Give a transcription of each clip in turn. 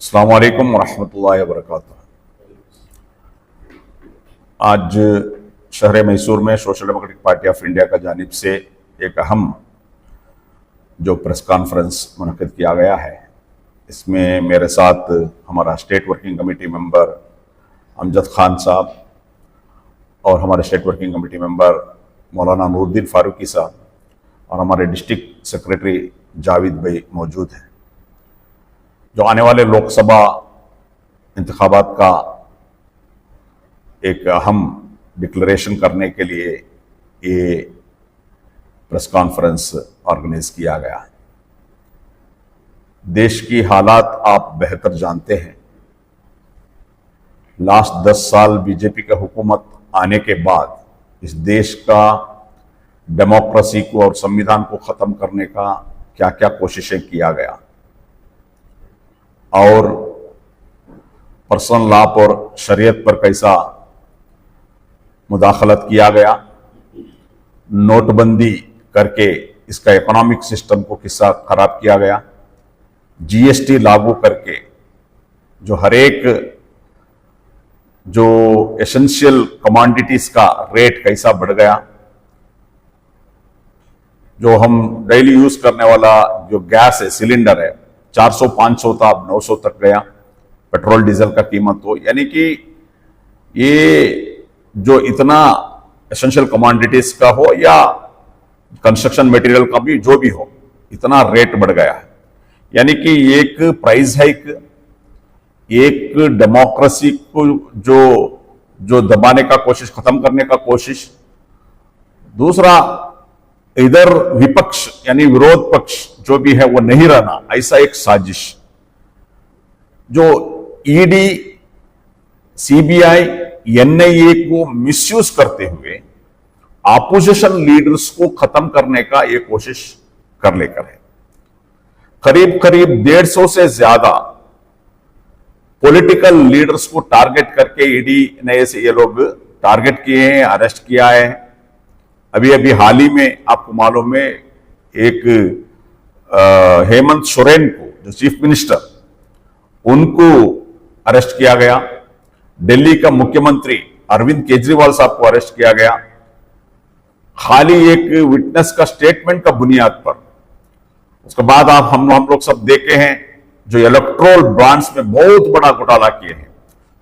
अस्सलाम वालेकुम वरहमतुल्लाहि वबरकातुहू। आज शहर मैसूर में social democratic party of India का जानिब से एक अहम जो प्रेस कॉन्फ्रेंस मुनक़िद किया गया है, इसमें मेरे साथ हमारा state working committee member Amjad Khan साहब और हमारे स्टेट वर्किंग कमेटी मेंबर मौलाना नूरुद्दीन फारूकी साहब और हमारे डिस्ट्रिक्ट सेक्रेटरी जावेद भाई मौजूद हैं। जो आने वाले लोकसभा इंतखाबात का एक अहम डिक्लेरेशन करने के लिए ये प्रेस कॉन्फ्रेंस ऑर्गेनाइज किया गया है। देश की हालात आप बेहतर जानते हैं। लास्ट 10 साल बीजेपी का हुकूमत आने के बाद इस देश का डेमोक्रेसी को और संविधान को खत्म करने का क्या क्या कोशिशें किया गया और पर्सनल लॉ पर शरीयत पर कैसा मुदाखलत किया गया, नोटबंदी करके इसका इकोनॉमिक सिस्टम को किस्सा खराब किया गया, जीएसटी लागू करके जो हर एक जो एसेंशियल कमोडिटीज का रेट कैसा बढ़ गया, जो हम डेली यूज करने वाला जो गैस है, सिलेंडर है, 400-500 था, अब 900 तक गया। पेट्रोल डीजल का कीमत हो, यानी कि ये जो इतना एसेंशियल कमोडिटीज का हो या कंस्ट्रक्शन मटेरियल का भी जो भी हो, इतना रेट बढ़ गया है। यानी कि एक प्राइस हाइक, एक डेमोक्रेसी को जो दबाने का कोशिश, खत्म करने का कोशिश, दूसरा इधर विपक्ष यानी विरोध पक्ष जो भी है वो नहीं रहना, ऐसा एक साजिश जो ईडी, सीबीआई, एनआईए को मिसयूज करते हुए ऑपोजिशन लीडर्स को खत्म करने का ये कोशिश कर लेकर है। करीब करीब 150 से ज्यादा पॉलिटिकल लीडर्स को टारगेट करके ईडी ने से ये लोग टारगेट किए हैं, अरेस्ट किया है। अभी अभी हाल ही में आपको मालूम है एक हेमंत सोरेन को, जो चीफ मिनिस्टर, उनको अरेस्ट किया गया। दिल्ली का मुख्यमंत्री अरविंद केजरीवाल साहब को अरेस्ट किया गया, खाली एक विटनेस का स्टेटमेंट का बुनियाद पर। उसके बाद आप हम लोग सब देखे हैं जो इलेक्ट्रोल बॉन्ड्स में बहुत बड़ा घोटाला किए हैं।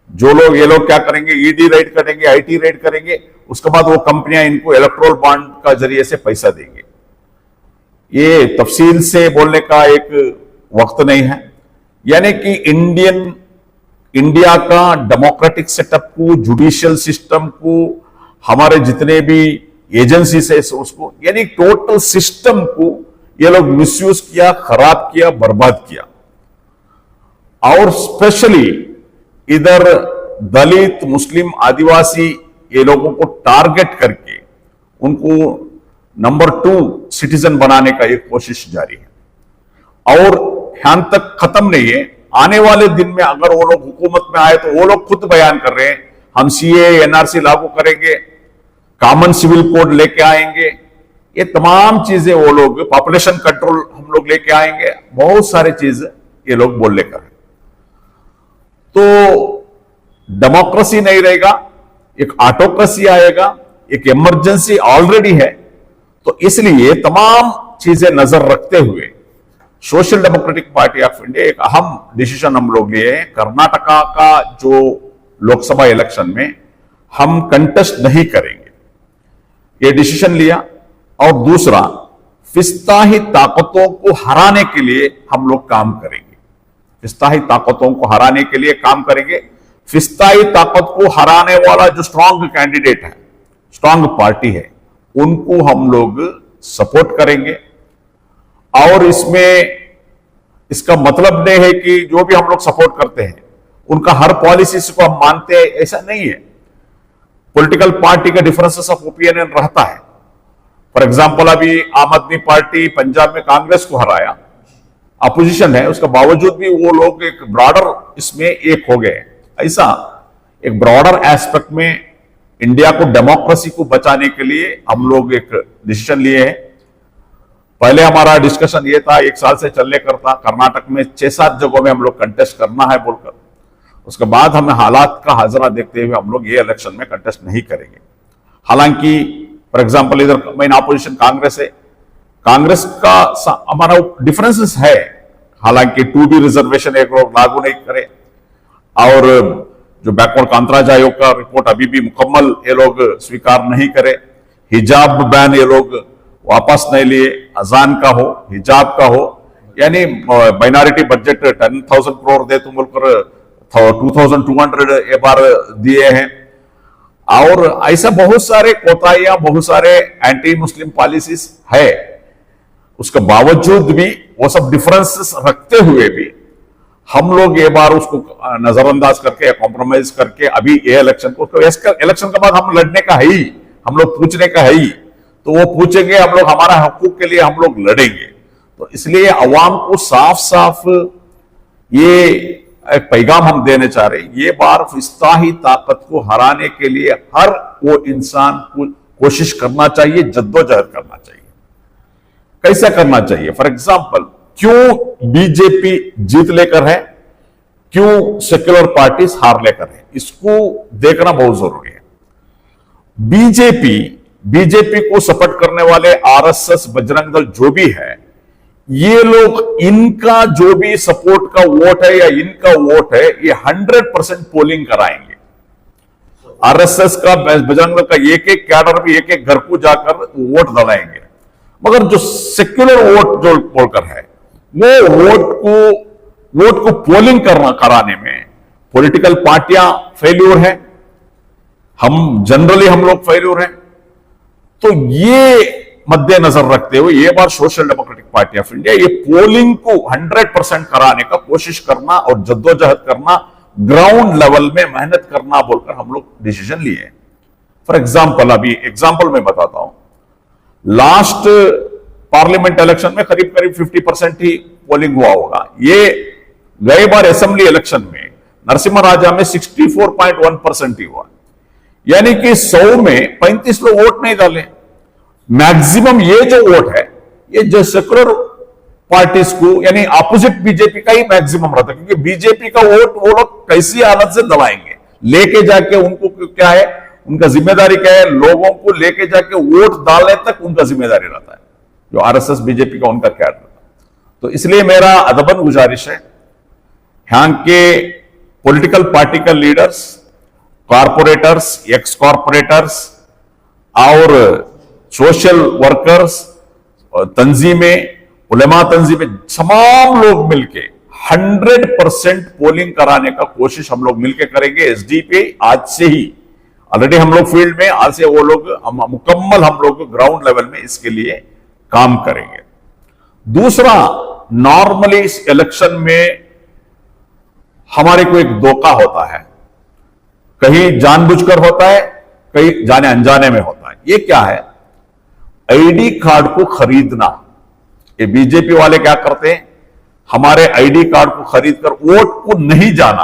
जो लोग ये लोग क्या करेंगे, ईडी रेड करेंगे, आईटी रेड करेंगे, उसके बाद वो कंपनियां इनको इलेक्ट्रोल बॉन्ड का जरिए से पैसा देंगे। ये तफसील से बोलने का एक वक्त नहीं है। यानी कि इंडिया का डेमोक्रेटिक सेटअप को, जुडिशियल सिस्टम को, हमारे जितने भी एजेंसीज है उसको, यानी टोटल सिस्टम को ये लोग मिसयूज किया, खराब किया, बर्बाद किया। और स्पेशली इधर दलित, मुस्लिम, आदिवासी ये लोगों को टारगेट करके उनको नंबर 2 सिटीजन बनाने का एक कोशिश जारी है और यहां तक खत्म नहीं है। आने वाले दिन में अगर वो लोग हुकूमत में आए तो वो लोग खुद बयान कर रहे हैं, हम सीए, एनआरसी लागू करेंगे, कॉमन सिविल कोड लेके आएंगे, ये तमाम चीजें वो लोग, पॉपुलेशन कंट्रोल हम लोग लेके आएंगे, बहुत सारी चीज ये लोग बोल लेकर। तो डेमोक्रेसी नहीं रहेगा, एक ऑटोक्रेसी आएगा, एक इमरजेंसी ऑलरेडी है। तो इसलिए तमाम चीजें नजर रखते हुए social democratic party of India एक अहम डिसीजन हम लोग लिए हैं। कर्नाटका का जो लोकसभा इलेक्शन में हम कंटेस्ट नहीं करेंगे, ये डिसीजन लिया। और दूसरा, फिस्ताही ताकतों को हराने के लिए हम लोग काम करेंगे। फिस्ताही ताकतों को हराने के लिए काम करेंगे। फिस्ताही ताकत को हराने वाला जो स्ट्रांग कैंडिडेट है, स्ट्रांग पार्टी है, उनको हम लोग सपोर्ट करेंगे। और इसमें इसका मतलब नहीं है कि जो भी हम लोग सपोर्ट करते हैं उनका हर पॉलिसी को हम मानते हैं, ऐसा नहीं है। पॉलिटिकल पार्टी का डिफरेंसेस ऑफ ओपिनियन रहता है। फॉर एग्जाम्पल, अभी आम आदमी पार्टी पंजाब में कांग्रेस को हराया, अपोजिशन है, उसके बावजूद भी वो लोग एक ब्रॉडर इसमें एक हो गए। ऐसा एक ब्रॉडर एस्पेक्ट में इंडिया को, डेमोक्रेसी को बचाने के लिए हम लोग एक डिसीजन लिए हैं। पहले हमारा डिस्कशन ये था, 1 साल से चलने करता कर्नाटक में 6-7 जगहों में हम लोग कंटेस्ट करना है बोलकर, उसके बाद हमें हालात का हाजरा देखते हुए हम लोग ये इलेक्शन में कंटेस्ट नहीं करेंगे। हालांकि फॉर एग्जांपल इधर मेन ऑपोजिशन कांग्रेस है, कांग्रेस का हमारा डिफरेंसेस है, हालांकि 2B रिजर्वेशन एक लोग लागू नहीं करे, और जो बैकवर्ड कांतराज आयोग का रिपोर्ट अभी भी मुकम्मल ये लोग स्वीकार नहीं करे, हिजाब बैन ये लोग वापस नहीं लिए, अजान का हो, हिजाब का हो, यानी माइनॉरिटी बजट 10,000 करोड़ दे तुम बोलकर 2,200 ये बार दिए हैं, और ऐसा बहुत सारे कोताहियां, बहुत सारे एंटी मुस्लिम पॉलिसीज है। उसके बावजूद भी वो सब डिफरेंसेस रखते हुए भी हम लोग ये बार उसको नजरअंदाज करके या कॉम्प्रोमाइज करके अभी ये इलेक्शन को, तो इलेक्शन के बाद हम लड़ने का है ही, हम लोग पूछने का है ही, तो वो पूछेंगे, हम लोग हमारा हकूक के लिए हम लोग लड़ेंगे। तो इसलिए अवाम को साफ साफ ये एक पैगाम हम देने चाह रहे हैं, ये बार फिस्ताही ताकत को हराने के लिए हर वो इंसान को कोशिश करना चाहिए, जद्दोजहद करना चाहिए। कैसे करना चाहिए? फॉर एग्जाम्पल, क्यों बीजेपी जीत लेकर है, क्यों सेक्युलर पार्टीज हार लेकर है, इसको देखना बहुत जरूरी है। बीजेपी को सपोर्ट करने वाले आरएसएस, बजरंग दल जो भी है, ये लोग, इनका जो भी सपोर्ट का वोट है या इनका वोट है, ये 100% पोलिंग कराएंगे। आरएसएस का, बजरंग दल का एक एक कैडर भी एक एक घर को जाकर वोट दलाएंगे। मगर जो सेक्युलर वोट जो बोलकर है, वो वोट को पोलिंग कराने में पॉलिटिकल पार्टियां फेल्यूर है, हम जनरली हम लोग फेल्यूर हैं। तो ये मद्देनजर रखते हुए ये बार social democratic party of India ये पोलिंग को 100% कराने का कोशिश करना और जद्दोजहद करना, ग्राउंड लेवल में मेहनत करना बोलकर हम लोग डिसीजन लिए। फॉर एग्जाम्पल, अभी एग्जाम्पल मैं बताता हूं, लास्ट पार्लियामेंट इलेक्शन में करीब करीब 50% ही पोलिंग हुआ होगा। ये गए बार असेंबली इलेक्शन में नरसिम्हा राजा में 64.1% ही हुआ, यानी कि 100 में 35 लोग वोट नहीं डाले। मैक्सिमम ये जो वोट है, ये जो सेक्युलर पार्टीज को, यानी अपोजिट बीजेपी का ही मैक्सिमम रहता है, क्योंकि बीजेपी का वोट वो लोग कैसी हालत से दबाएंगे, लेके जाके उनको क्या है, उनका जिम्मेदारी क्या है, लोगों को लेके जाके वोट डालने तक उनका जिम्मेदारी रहता है, जो आरएसएस बीजेपी का उनका क्या रहता है। तो इसलिए मेरा अदबन गुजारिश है, यहां के पॉलिटिकल पार्टी का लीडर्स, कॉरपोरेटर्स, एक्स कॉरपोरेटर्स और सोशल वर्कर्स, तंजीमें, उलेमा तंजीमें, तमाम लोग मिलके 100% पोलिंग कराने का कोशिश हम लोग मिलके करेंगे। एसडीपी आज से ही ऑलरेडी हम लोग फील्ड में, आज से वो लोग मुकम्मल हम लोग ग्राउंड लेवल में इसके लिए काम करेंगे। दूसरा, नॉर्मली इस इलेक्शन में हमारे को एक धोखा होता है, कहीं जानबूझकर होता है, कहीं जाने अनजाने में होता है। ये क्या है? आईडी कार्ड को खरीदना। ये बीजेपी वाले क्या करते हैं, हमारे आईडी कार्ड को खरीदकर वोट को नहीं जाना,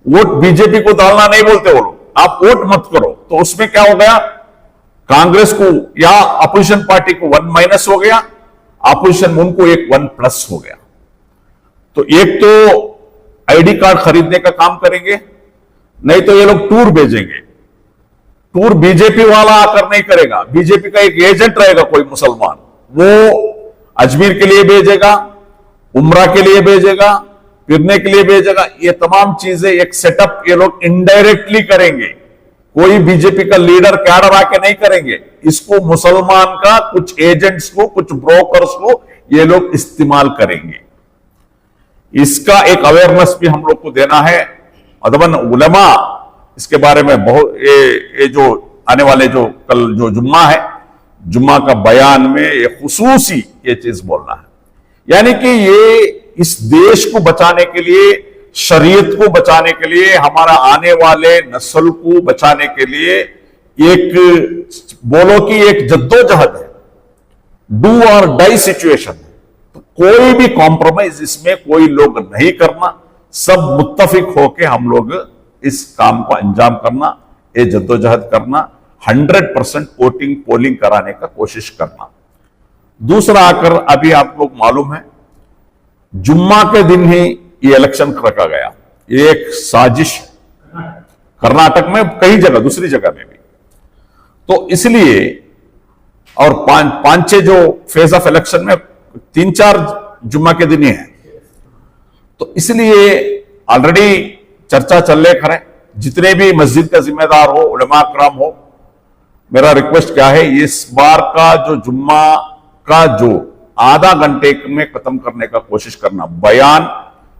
वोट बीजेपी को डालना नहीं बोलते वो लोग, आप वोट मत करो। तो उसमें क्या हो गया, कांग्रेस को या अपोजिशन पार्टी को 1- हो गया, अपोजिशन उनको एक 1+ हो गया। तो एक तो आईडी कार्ड खरीदने का काम करेंगे, नहीं तो ये लोग टूर भेजेंगे। टूर बीजेपी वाला आकर नहीं करेगा, बीजेपी का एक एजेंट रहेगा कोई मुसलमान, वो अजमेर के लिए भेजेगा, उम्रा के लिए भेजेगा, फिरने के लिए भेजेगा। ये तमाम चीजें एक सेटअप ये लोग इनडायरेक्टली करेंगे, कोई बीजेपी का लीडर कैडर आके नहीं करेंगे। इसको मुसलमान का कुछ एजेंट्स को, कुछ ब्रोकर्स को ये लोग इस्तेमाल करेंगे। इसका एक अवेयरनेस भी हम लोग को देना है। अदबन उलमा इसके बारे में बहुत, ये जो आने वाले जो कल जो जुम्मा है, जुम्मा का बयान में ये खुसूसी ये चीज बोलना है, यानी कि ये इस देश को बचाने के लिए, शरीयत को बचाने के लिए, हमारा आने वाले नस्ल को बचाने के लिए एक बोलो कि एक जद्दोजहद है, डू और डाई सिचुएशन है। तो कोई भी कॉम्प्रोमाइज इसमें कोई लोग नहीं करना, सब मुत्तफिक होके हम लोग इस काम को अंजाम करना, ये जद्दोजहद करना, 100% वोटिंग पोलिंग कराने का कोशिश करना। दूसरा आकर अभी आप लोग मालूम है जुम्मा के दिन ही ये इलेक्शन रखा गया, ये एक साजिश कर्नाटक में, कई जगह दूसरी जगह में भी। तो इसलिए और पांच छह जो फेज ऑफ इलेक्शन में 3-4 जुम्मा के दिन ही है, तो इसलिए ऑलरेडी चर्चा चल रहे खरे। जितने भी मस्जिद का जिम्मेदार हो, उलमा कराम हो, मेरा रिक्वेस्ट क्या है, इस बार का जो जुम्मा का जो आधा घंटे में खत्म करने का कोशिश करना, बयान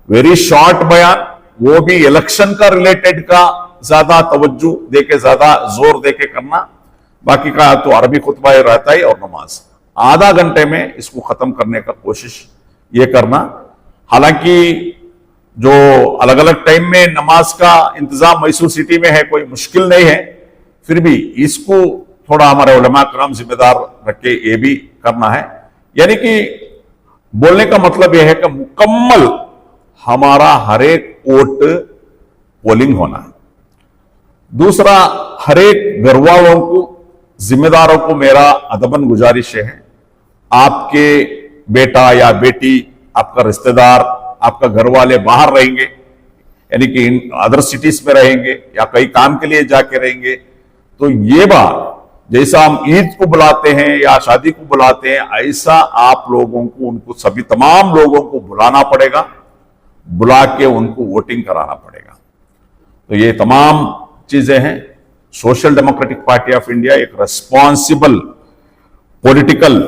वेरी शॉर्ट बयान, वो भी इलेक्शन का रिलेटेड का ज्यादा तवज्जो देके, ज्यादा जोर देके करना, बाकी का तो अरबी खुतबा रहता ही और नमाज, आधा घंटे में इसको खत्म करने का कोशिश ये करना। हालांकि जो अलग अलग टाइम में नमाज का इंतजाम मैसूर सिटी में है, कोई मुश्किल नहीं है, फिर भी इसको थोड़ा हमारे उलमा कराम जिम्मेदार रख के ये भी करना है। यानी कि बोलने का मतलब यह है कि मुकम्मल हमारा हर एक वोट पोलिंग होना है। दूसरा, हर एक घर वालों को, जिम्मेदारों को मेरा अदबन गुजारिश है, आपके बेटा या बेटी, आपका रिश्तेदार, आपका घर वाले बाहर रहेंगे, यानी कि अदर सिटीज में रहेंगे या कई काम के लिए जाके रहेंगे, तो ये बार जैसा हम ईद को बुलाते हैं या शादी को बुलाते हैं, ऐसा आप लोगों को, उनको सभी तमाम लोगों को बुलाना पड़ेगा, बुला के उनको वोटिंग कराना पड़ेगा। तो ये तमाम चीजें हैं। Social democratic party of India एक रिस्पॉन्सिबल पॉलिटिकल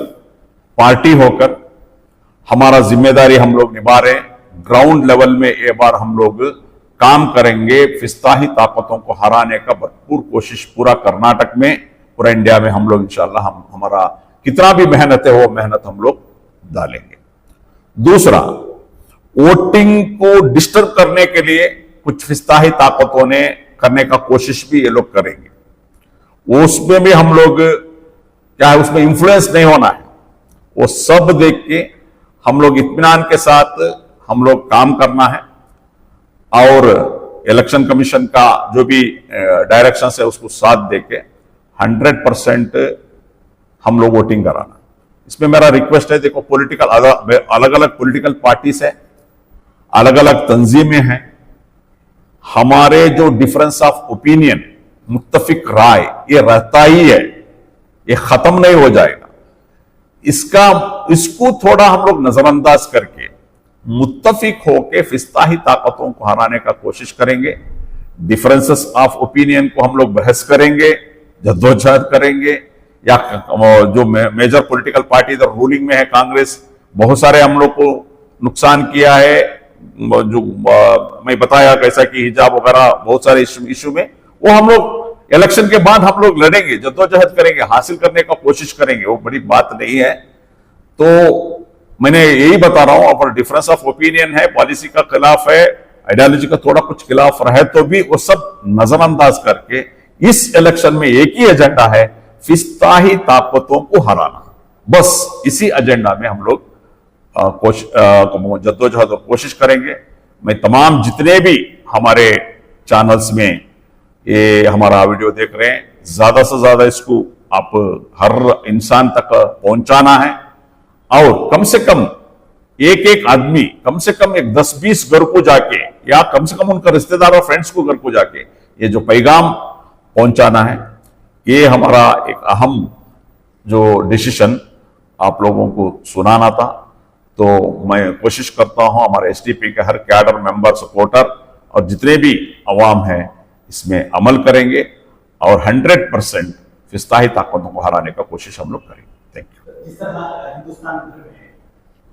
पार्टी होकर हमारा जिम्मेदारी हम लोग निभा रहे हैं। ग्राउंड लेवल में ये बार हम लोग काम करेंगे, फिस्ताही ताकतों को हराने का भरपूर कोशिश पूरा कर्नाटक में, पूरा इंडिया में हम लोग इंशाल्लाह हमारा कितना भी मेहनत है वो मेहनत हम लोग डालेंगे। दूसरा, वोटिंग को डिस्टर्ब करने के लिए कुछ फिस्ताही ताकतों ने करने का कोशिश भी ये लोग करेंगे, उसमें भी हम लोग क्या है, उसमें इंफ्लुएंस नहीं होना है, वो सब देख के हम लोग इत्मीनान के साथ हम लोग काम करना है और इलेक्शन कमीशन का जो भी डायरेक्शन है उसको साथ देके 100% हम लोग वोटिंग कराना। इसमें मेरा रिक्वेस्ट है, देखो पॉलिटिकल अलग अलग पॉलिटिकल पार्टीज है, अलग अलग तंजीमें हैं, हमारे जो डिफरेंस ऑफ ओपिनियन, मुत्तफिक राय, ये रहता ही है, ये खत्म नहीं हो जाएगा। इसको थोड़ा हम लोग नजरअंदाज करके मुत्तफिक होके फिस्ताही ताकतों को हराने का कोशिश करेंगे। डिफरेंसेस ऑफ ओपिनियन को हम लोग बहस करेंगे, जद्दोजहद करेंगे, या जो मेजर पॉलिटिकल पार्टी इधर रूलिंग में है कांग्रेस, बहुत सारे हम लोग को नुकसान किया है, जो मैं बताया कैसा कि हिजाब वगैरह बहुत सारे इशू में, वो हम लोग इलेक्शन के बाद हम लोग लड़ेंगे, जद्दोजहद करेंगे, हासिल करने का कोशिश करेंगे, वो बड़ी बात नहीं है। तो मैंने यही बता रहा हूं, अगर डिफरेंस ऑफ ओपिनियन है, पॉलिसी का खिलाफ है, आइडियोलॉजी का थोड़ा कुछ खिलाफ रहे, तो भी वो सब नजरअंदाज करके इस इलेक्शन में एक ही एजेंडा है, फिस्ताही ताकतों को हराना। बस इसी एजेंडा में हम लोग जद्दोजहद और कोशिश करेंगे। मैं तमाम जितने भी हमारे चैनल्स में ये हमारा वीडियो देख रहे हैं, ज्यादा से ज्यादा इसको आप हर इंसान तक पहुंचाना है, और कम से कम एक एक आदमी, कम से कम एक 10-20 घर को जाके, या कम से कम उनका रिश्तेदार और फ्रेंड्स को घर को जाके ये जो पैगाम पहुंचाना है, ये हमारा एक अहम जो डिसीजन आप लोगों को सुनाना था। तो मैं कोशिश करता हूं हमारे एसडीपी के हर कैडर मेंबर, सपोर्टर और जितने भी अवाम हैं इसमें अमल करेंगे और 100% फिस्ताही ताकतों को हराने का कोशिश हम लोग करेंगे। Thank you. जिस तरह हिंदुस्तान में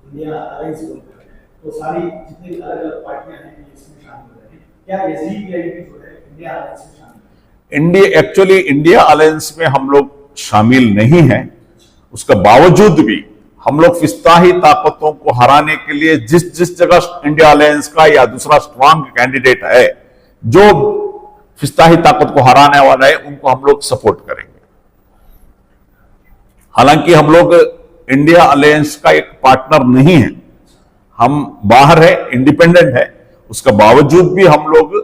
इंडिया अलायंस को तो सारी जितनी अलग अलग पार्टियां हैं इसमें शामिल हो रही हैं, क्या एसडीपीआईपी जो है इंडिया अलायंस में शामिल है? एक्चुअली इंडिया अलायंस में हम लोग शामिल नहीं हैं, उसके बावजूद भी हम लोग फिस्ताही ताकतों को हराने के लिए जिस जगह इंडिया अलायंस का या दूसरा स्ट्रांग कैंडिडेट है जो फिस्ताही ताकत को हराने वाला है, उनको हम लोग सपोर्ट करेंगे। हालांकि हम लोग इंडिया अलायंस का एक पार्टनर नहीं है, हम बाहर है, इंडिपेंडेंट है, उसके बावजूद भी हम लोग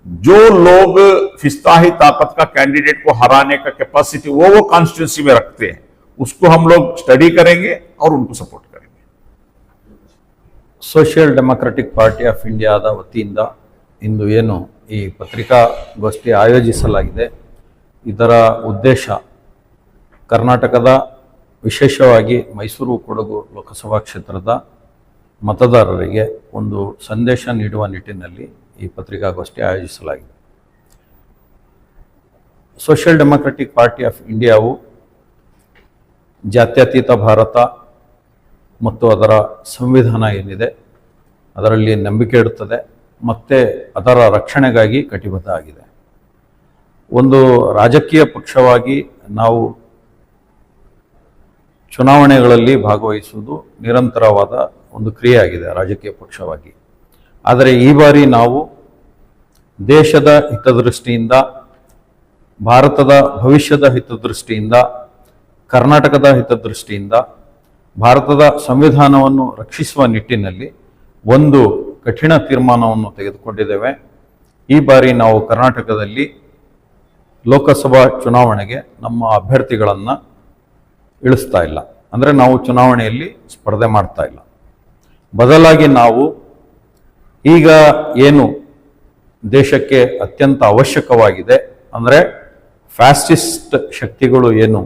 जो लोग फिस्ताही ताकत का कैंडिडेट को हराने का कैपेसिटी वो कॉन्स्टिट्यूंसी में रखते हैं, उसको हम लोग स्टडी करेंगे और उनको सपोर्ट करेंगे। ಸೋಷಿಯಲ್ ಡೆಮೊಕ್ರೆಟಿಕ್ ಪಾರ್ಟಿ ಆಫ್ ಇಂಡಿಯಾದ ವತಿಯಿಂದ ಇಂದು ಏನು ಈ ಪತ್ರಿಕಾಗೋಷ್ಠಿ ಆಯೋಜಿಸಲಾಗಿದೆ, ಇದರ ಉದ್ದೇಶ ಕರ್ನಾಟಕದ ವಿಶೇಷವಾಗಿ ಮೈಸೂರು ಕೊಡಗು ಲೋಕಸಭಾ ಕ್ಷೇತ್ರದ ಮತದಾರರಿಗೆ ಒಂದು ಸಂದೇಶ ನೀಡುವ ನಿಟ್ಟಿನಲ್ಲಿ ಈ ಪತ್ರಿಕಾಗೋಷ್ಠಿ ಆಯೋಜಿಸಲಾಗಿದೆ. ಸೋಷಿಯಲ್ ಡೆಮೊಕ್ರೆಟಿಕ್ ಪಾರ್ಟಿ ಆಫ್ ಇಂಡಿಯಾವು ಜಾತ್ಯತೀತ ಭಾರತ ಮತ್ತು ಅದರ ಸಂವಿಧಾನ ಏನಿದೆ ಅದರಲ್ಲಿ ನಂಬಿಕೆ ಇಡುತ್ತದೆ ಮತ್ತು ಅದರ ರಕ್ಷಣೆಗಾಗಿ ಕಟಿಬದ್ಧ ಆಗಿದೆ. ಒಂದು ರಾಜಕೀಯ ಪಕ್ಷವಾಗಿ ನಾವು ಚುನಾವಣೆಗಳಲ್ಲಿ ಭಾಗವಹಿಸುವುದು ನಿರಂತರವಾದ ಒಂದು ಕ್ರಿಯೆಯಾಗಿದೆ ರಾಜಕೀಯ ಪಕ್ಷವಾಗಿ. ಆದರೆ ಈ ಬಾರಿ ನಾವು ದೇಶದ ಹಿತದೃಷ್ಟಿಯಿಂದ, ಭಾರತದ ಭವಿಷ್ಯದ ಹಿತದೃಷ್ಟಿಯಿಂದ, ಕರ್ನಾಟಕದ ಹಿತದೃಷ್ಟಿಯಿಂದ, ಭಾರತದ ಸಂವಿಧಾನವನ್ನು ರಕ್ಷಿಸುವ ನಿಟ್ಟಿನಲ್ಲಿ ಒಂದು ಕಠಿಣ ತೀರ್ಮಾನವನ್ನು ತೆಗೆದುಕೊಂಡಿದ್ದೇವೆ. ಈ ಬಾರಿ ನಾವು ಕರ್ನಾಟಕದಲ್ಲಿ ಲೋಕಸಭಾ ಚುನಾವಣೆಗೆ ನಮ್ಮ ಅಭ್ಯರ್ಥಿಗಳನ್ನು ಇಳಿಸ್ತಾ ಇಲ್ಲ, ಅಂದರೆ ನಾವು ಚುನಾವಣೆಯಲ್ಲಿ ಸ್ಪರ್ಧೆ ಮಾಡ್ತಾ ಇಲ್ಲ. ಬದಲಾಗಿ ನಾವು ಈಗ ಏನು ದೇಶಕ್ಕೆ ಅತ್ಯಂತ ಅವಶ್ಯಕವಾಗಿದೆ, ಅಂದರೆ ಫ್ಯಾಸಿಸ್ಟ್ ಶಕ್ತಿಗಳು ಏನು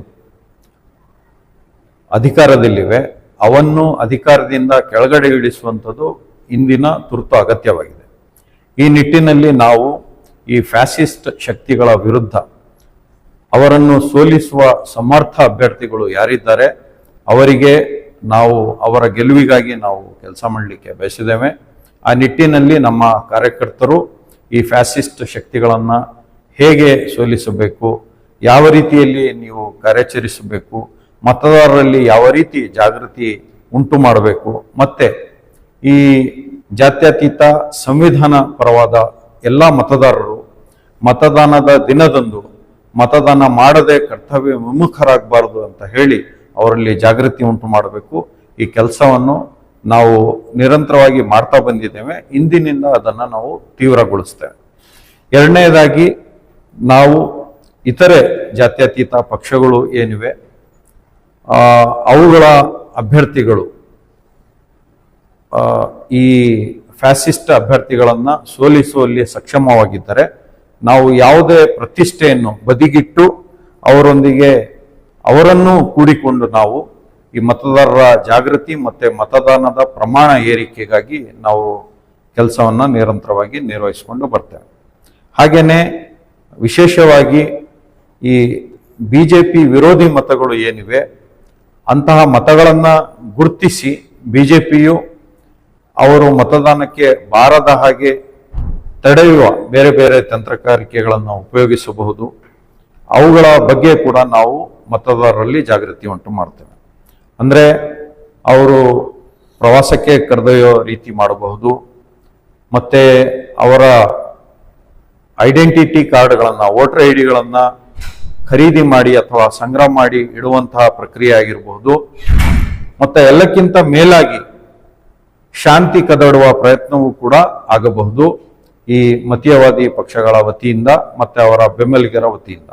ಅಧಿಕಾರದಲ್ಲಿವೆ ಅವನ್ನು ಅಧಿಕಾರದಿಂದ ಕೆಳಗಡೆ ಇಳಿಸುವಂಥದ್ದು ಇಂದಿನ ತುರ್ತು ಅಗತ್ಯವಾಗಿದೆ. ಈ ನಿಟ್ಟಿನಲ್ಲಿ ನಾವು ಈ ಫ್ಯಾಸಿಸ್ಟ್ ಶಕ್ತಿಗಳ ವಿರುದ್ಧ ಅವರನ್ನು ಸೋಲಿಸುವ ಸಮರ್ಥ ಅಭ್ಯರ್ಥಿಗಳು ಯಾರಿದ್ದಾರೆ ಅವರಿಗೆ ನಾವು ಅವರ ಗೆಲುವಿಗಾಗಿ ನಾವು ಕೆಲಸ ಮಾಡಲಿಕ್ಕೆ ಬಯಸಿದ್ದೇವೆ. ಆ ನಿಟ್ಟಿನಲ್ಲಿ ನಮ್ಮ ಕಾರ್ಯಕರ್ತರು ಈ ಫ್ಯಾಸಿಸ್ಟ್ ಶಕ್ತಿಗಳನ್ನು ಹೇಗೆ ಸೋಲಿಸಬೇಕು, ಯಾವ ರೀತಿಯಲ್ಲಿ ನೀವು ಕಾರ್ಯಾಚರಿಸಬೇಕು, ಮತದಾರರಲ್ಲಿ ಯಾವ ರೀತಿ ಜಾಗೃತಿ ಉಂಟು ಮಾಡಬೇಕು, ಮತ್ತು ಈ ಜಾತ್ಯತೀತ ಸಂವಿಧಾನ ಪರವಾದ ಎಲ್ಲ ಮತದಾರರು ಮತದಾನದ ದಿನದಂದು ಮತದಾನ ಮಾಡದೆ ಕರ್ತವ್ಯ ವಿಮುಖರಾಗಬಾರದು ಅಂತ ಹೇಳಿ ಅವರಲ್ಲಿ ಜಾಗೃತಿ ಉಂಟು ಮಾಡಬೇಕು. ಈ ಕೆಲಸವನ್ನು ನಾವು ನಿರಂತರವಾಗಿ ಮಾಡ್ತಾ ಬಂದಿದ್ದೇವೆ. ಇಂದಿನಿಂದ ಅದನ್ನು ನಾವು ತೀವ್ರಗೊಳಿಸ್ತೇವೆ. ಎರಡನೇದಾಗಿ ನಾವು ಇತರೆ ಜಾತ್ಯತೀತ ಪಕ್ಷಗಳು ಏನಿವೆ ಅವುಗಳ ಅಭ್ಯರ್ಥಿಗಳು ಈ ಫ್ಯಾಸಿಸ್ಟ್ ಅಭ್ಯರ್ಥಿಗಳನ್ನು ಸೋಲಿಸುವಲ್ಲಿ ಸಕ್ಷಮವಾಗಿದ್ದರೆ ನಾವು ಯಾವುದೇ ಪ್ರತಿಷ್ಠೆಯನ್ನು ಬದಿಗಿಟ್ಟು ಅವರನ್ನು ಕೂಡಿಕೊಂಡು ನಾವು ಈ ಮತದಾರರ ಜಾಗೃತಿ ಮತ್ತು ಮತದಾನದ ಪ್ರಮಾಣ ಏರಿಕೆಗಾಗಿ ನಾವು ಕೆಲಸವನ್ನು ನಿರಂತರವಾಗಿ ನಿರ್ವಹಿಸಿಕೊಂಡು ಬರ್ತೇವೆ. ಹಾಗೆಯೇ ವಿಶೇಷವಾಗಿ ಈ BJP ವಿರೋಧಿ ಮತಗಳು ಏನಿವೆ ಅಂತಹ ಮತಗಳನ್ನು ಗುರುತಿಸಿ BJPಯು ಅವರು ಮತದಾನಕ್ಕೆ ಬಾರದ ಹಾಗೆ ತಡೆಯುವ ಬೇರೆ ಬೇರೆ ತಂತ್ರಗಾರಿಕೆಗಳನ್ನು ಉಪಯೋಗಿಸಬಹುದು. ಅವುಗಳ ಬಗ್ಗೆ ಕೂಡ ನಾವು ಮತದಾರರಲ್ಲಿ ಜಾಗೃತಿ ಉಂಟು ಮಾಡ್ತೇವೆ. ಅಂದರೆ ಅವರು ಪ್ರವಾಸಕ್ಕೆ ಕರೆದೊಯ್ಯೋ ರೀತಿ ಮಾಡಬಹುದು, ಮತ್ತು ಅವರ ಐಡೆಂಟಿಟಿ ಕಾರ್ಡ್ಗಳನ್ನು, ವೋಟರ್ ID ಖರೀದಿ ಮಾಡಿ ಅಥವಾ ಸಂಗ್ರಹ ಮಾಡಿ ಇಡುವಂತಹ ಪ್ರಕ್ರಿಯೆ ಆಗಿರಬಹುದು. ಮತ್ತು ಎಲ್ಲಕ್ಕಿಂತ ಮೇಲಾಗಿ ಶಾಂತಿ ಕದಡುವ ಪ್ರಯತ್ನವೂ ಕೂಡ ಆಗಬಹುದು ಈ ಮತೀಯವಾದಿ ಪಕ್ಷಗಳ ವತಿಯಿಂದ ಮತ್ತು ಅವರ ಬೆಂಬಲಿಗರ ವತಿಯಿಂದ.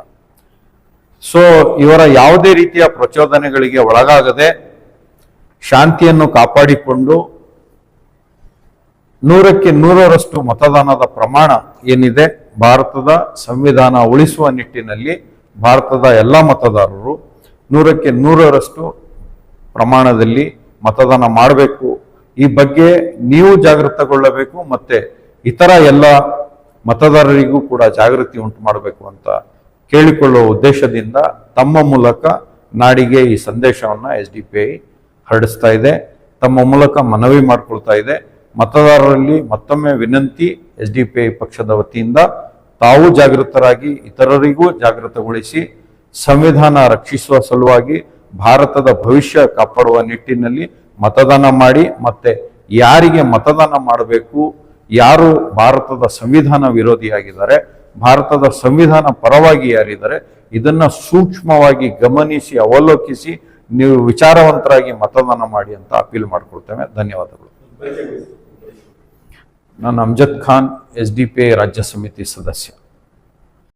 ಸೊ ಇವರ ಯಾವುದೇ ರೀತಿಯ ಪ್ರಚೋದನೆಗಳಿಗೆ ಒಳಗಾಗದೆ ಶಾಂತಿಯನ್ನು ಕಾಪಾಡಿಕೊಂಡು 100ಕ್ಕೆ 100ರಷ್ಟು ಮತದಾನದ ಪ್ರಮಾಣ ಏನಿದೆ ಭಾರತದ ಸಂವಿಧಾನ ಉಳಿಸುವ ನಿಟ್ಟಿನಲ್ಲಿ ಭಾರತದ ಎಲ್ಲ ಮತದಾರರು 100ಕ್ಕೆ 100ರಷ್ಟು ಪ್ರಮಾಣದಲ್ಲಿ ಮತದಾನ ಮಾಡಬೇಕು. ಈ ಬಗ್ಗೆ ನೀವು ಜಾಗೃತಗೊಳ್ಳಬೇಕು ಮತ್ತು ಇತರ ಎಲ್ಲ ಮತದಾರರಿಗೂ ಕೂಡ ಜಾಗೃತಿ ಉಂಟು ಮಾಡಬೇಕು ಅಂತ ಕೇಳಿಕೊಳ್ಳುವ ಉದ್ದೇಶದಿಂದ ತಮ್ಮ ಮೂಲಕ ನಾಡಿಗೆ ಈ ಸಂದೇಶವನ್ನು SDPI ಹರಡಿಸ್ತಾ ಇದೆ. ತಮ್ಮ ಮೂಲಕ ಮನವಿ ಮಾಡಿಕೊಳ್ತಾ ಇದೆ. ಮತದಾರರಲ್ಲಿ ಮತ್ತೊಮ್ಮೆ ವಿನಂತಿ, SDPI ಪಕ್ಷದ ವತಿಯಿಂದ ತಾವು ಜಾಗೃತರಾಗಿ ಇತರರಿಗೂ ಜಾಗೃತಗೊಳಿಸಿ ಸಂವಿಧಾನ ರಕ್ಷಿಸುವ ಸಲುವಾಗಿ ಭಾರತದ ಭವಿಷ್ಯ ಕಾಪಾಡುವ ನಿಟ್ಟಿನಲ್ಲಿ ಮತದಾನ ಮಾಡಿ, ಮತ್ತೆ ಯಾರಿಗೆ ಮತದಾನ ಮಾಡಬೇಕು, ಯಾರು ಭಾರತದ ಸಂವಿಧಾನ ವಿರೋಧಿಯಾಗಿದ್ದಾರೆ, ಭಾರತದ ಸಂವಿಧಾನ ಪರವಾಗಿ ಯಾರಿದ್ದಾರೆ ಇದನ್ನ ಸೂಕ್ಷ್ಮವಾಗಿ ಗಮನಿಸಿ ಅವಲೋಕಿಸಿ ನೀವು ವಿಚಾರವಂತರಾಗಿ ಮತದಾನ ಮಾಡಿ ಅಂತ ಅಪೀಲ್ ಮಾಡ್ಕೊಳ್ತೇವೆ. ಧನ್ಯವಾದಗಳು. ನಾನು ಅಮ್ಜದ್ ಖಾನ್, SDPI ರಾಜ್ಯ ಸಮಿತಿ ಸದಸ್ಯ.